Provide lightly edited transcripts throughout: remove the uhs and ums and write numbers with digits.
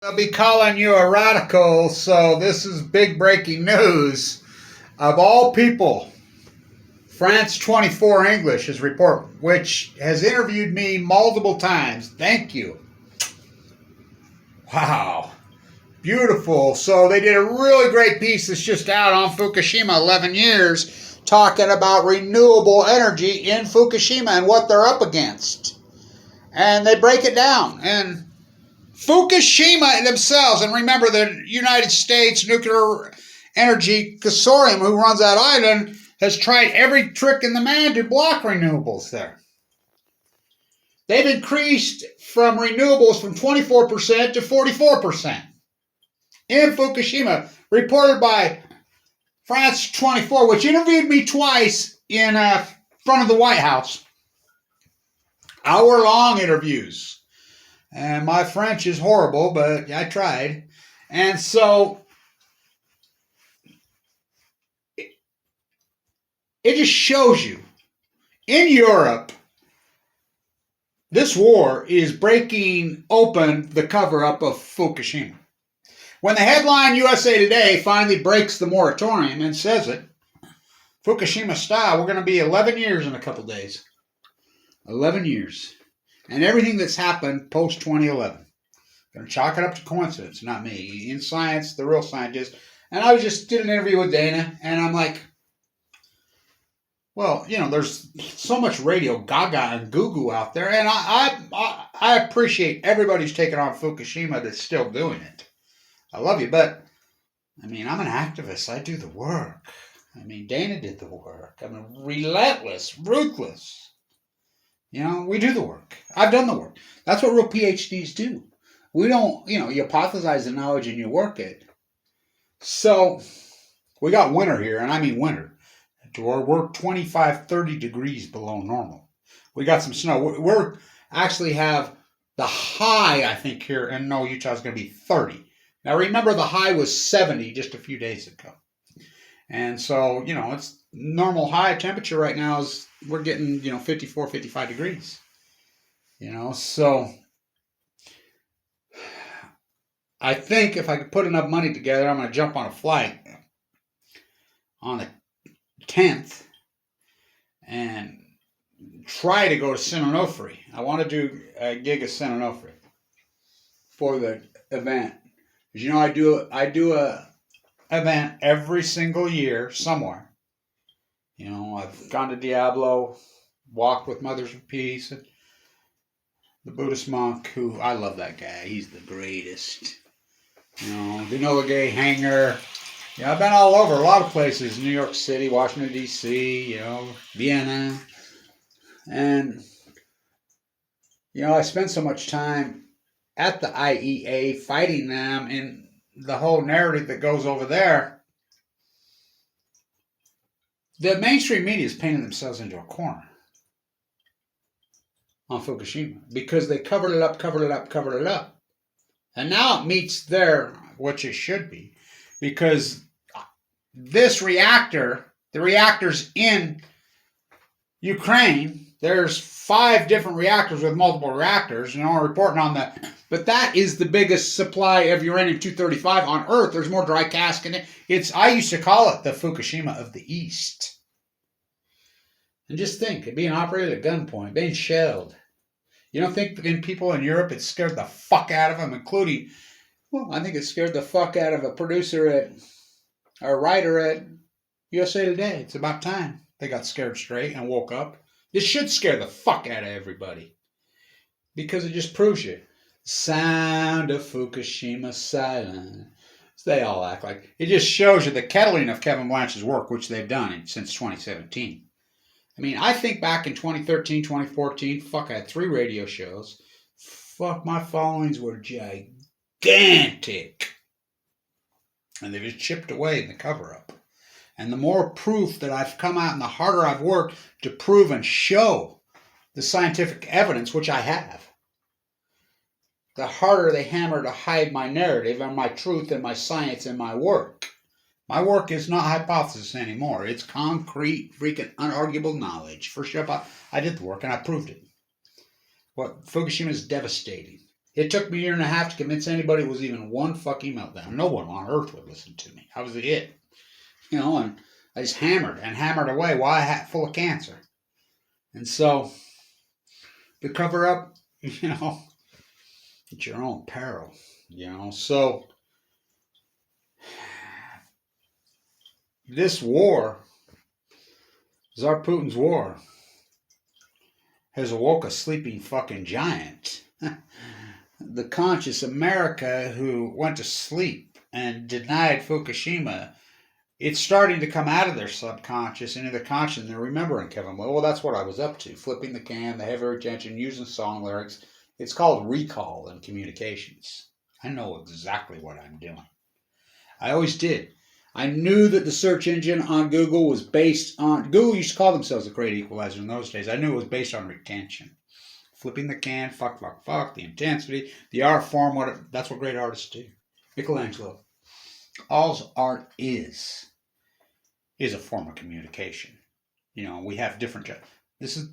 I'll be calling you a radical, so this is big breaking news. Of all people, France 24 English is report, which has interviewed me multiple times. Thank you. Wow. Beautiful. So they did a really great piece that's just out on Fukushima, 11 years, talking about renewable energy in Fukushima and what they're up against. And they break it down. And Fukushima themselves, and remember the United States Nuclear Energy Consortium, who runs that island, has tried every trick in the man to block renewables there. They've increased from renewables from 24% to 44% in Fukushima, reported by France 24, which interviewed me twice in front of the White House. Hour-long interviews. And my French is horrible, but I tried. And so it just shows you, in Europe, this war is breaking open the cover-up of Fukushima. When the headline USA Today finally breaks the moratorium and says it, Fukushima style, we're going to be 11 years in a couple days. 11 years. And everything that's happened post-2011. Going to chalk it up to coincidence, not me. In science, the real scientist. And I just did an interview with Dana, and I'm like, well, you know, there's so much radio gaga and goo-goo out there, and I appreciate everybody who's taking on Fukushima that's still doing it. I love you, but, I mean, I'm an activist. I do the work. I mean, Dana did the work. I'm relentless, ruthless. You know, we do the work. I've done the work. That's what real PhDs do. We don't, you know, you hypothesize the knowledge and you work it. So, we got winter here, and I mean winter. We're 25, 30 degrees below normal. We got some snow. We're actually have the high, I think, here in Utah is going to be 30. Now, remember, the high was 70 just a few days ago. And so, you know, it's normal high temperature right now is we're getting, 54, 55 degrees. So I think if I could put enough money together, I'm going to jump on a flight on the 10th and try to go to San Onofre. I want to do a gig at San Onofre for the event. As I do a event every single year somewhere. I've gone to Diablo, walked with Mothers of Peace, and the Buddhist monk, who I love that guy. He's the greatest. The Enola Gay Hangar. I've been all over, a lot of places. New York City, Washington, D.C., Vienna. And, I spent so much time at the IEA fighting them and the whole narrative that goes over there. The mainstream media is painting themselves into a corner on Fukushima because they covered it up. And now it meets which it should be, because this reactor, the reactors in Ukraine, there's 5 different reactors with multiple reactors, I'm reporting on that. But that is the biggest supply of uranium-235 on Earth. There's more dry cask in it. I used to call it the Fukushima of the East. And just think, it being operated at gunpoint, being shelled. You don't think in people in Europe it scared the fuck out of them, including, I think it scared the fuck out of a producer or a writer at USA Today. It's about time they got scared straight and woke up. This should scare the fuck out of everybody. Because it just proves you. Sound of Fukushima silent. They all act like. It just shows you the kettling of Kevin Blanch's work, which they've done since 2017. I think back in 2013, 2014, I had 3 radio shows. My followings were gigantic. And they've just chipped away in the cover-up. And the more proof that I've come out and the harder I've worked to prove and show the scientific evidence, which I have, the harder they hammer to hide my narrative and my truth and my science and my work. My work is not hypothesis anymore. It's concrete, freaking unarguable knowledge. First up, I did the work and I proved it. Fukushima is devastating. It took me a year and a half to convince anybody it was even one fucking meltdown. No one on earth would listen to me. I was it. And I just hammered away. Why? Full of cancer. And so, the cover up, at your own peril, So, this war, Tsar Putin's war, has awoke a sleeping fucking giant. The conscious America who went to sleep and denied Fukushima, it's starting to come out of their subconscious into their conscious, and they're remembering, Kevin. Well, that's what I was up to. Flipping the can, the heavy retention, using song lyrics. It's called recall in communications. I know exactly what I'm doing. I always did. I knew that the search engine on Google was based on... Google used to call themselves a great equalizer in those days. I knew it was based on retention. Flipping the can, fuck, the intensity, the art form, that's what great artists do. Michelangelo. All art is a form of communication. We have different... This is...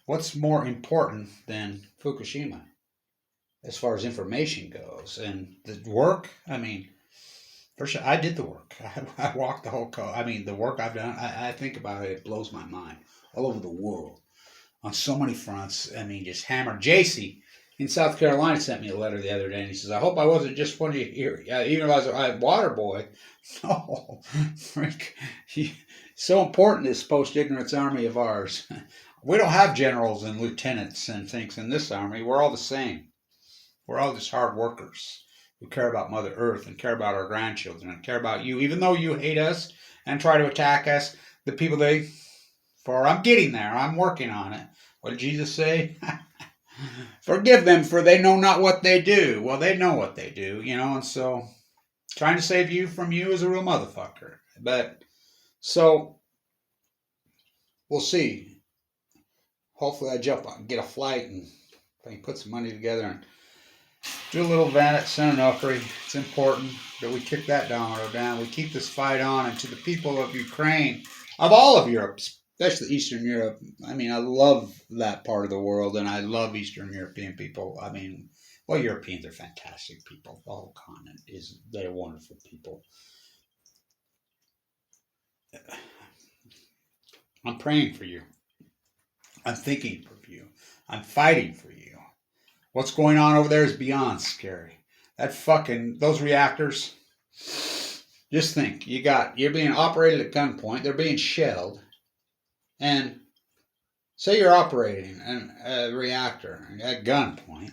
What's more important than Fukushima as far as information goes? And the work, first, I did the work. I walked the whole code. The work I've done, I think about it, it blows my mind. All over the world. On so many fronts. Just hammered. JC in South Carolina sent me a letter the other day, and he says, I hope I wasn't just one of you. You realize I'm water boy. No. Frank, so important, this post-ignorance army of ours. We don't have generals and lieutenants and things in this army. We're all the same. We're all just hard workers who care about Mother Earth and care about our grandchildren and care about you. Even though you hate us and try to attack us, the people I'm getting there. I'm working on it. What did Jesus say? Forgive them, for they know not what they do. Well, they know what they do, and so trying to save you from you is a real motherfucker. But, so, we'll see. Hopefully I get a flight and I can put some money together and do a little event at San Onofre. It's important that we kick that domino down. We keep this fight on, and to the people of Ukraine, of all of Europe, especially Eastern Europe. I love that part of the world, and I love Eastern European people. Europeans are fantastic people. The whole continent they're wonderful people. I'm praying for you. I'm thinking for you. I'm fighting for you. What's going on over there is beyond scary. Those reactors, just think, you're being operated at gunpoint, they're being shelled, and say you're operating a reactor at gunpoint,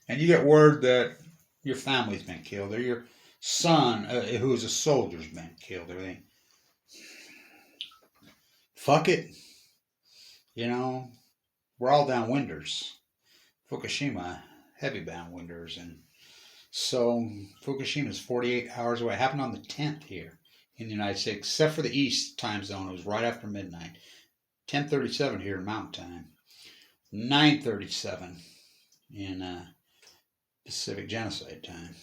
and you get word that your family's been killed, or your son, who's a soldier's been killed, or anything. Fuck it. We're all downwinders. Fukushima, heavy downwinders, and so Fukushima is 48 hours away. It happened on the 10th here in the United States, except for the East time zone. It was right after midnight. 10:37 here in Mountain Time. 9:37 in Pacific Genocide Time.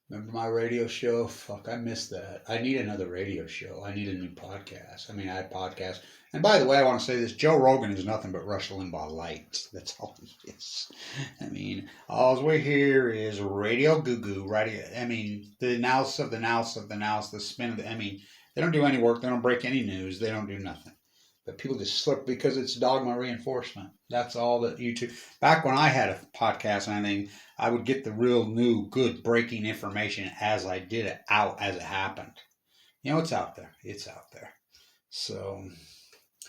Remember my radio show? Fuck, I missed that. I need another radio show. I need a new podcast. I had podcasts. And by the way, I want to say this. Joe Rogan is nothing but Rush Limbaugh light. That's all he is. All we hear is radio goo-goo. The nous of the nous of the nous, the spin of the... they don't do any work. They don't break any news. They don't do nothing. But people just slip because it's dogma reinforcement. That's all that YouTube... Back when I had a podcast and anything, I would get the real new, good, breaking information as I did it out as it happened. It's out there. It's out there. So,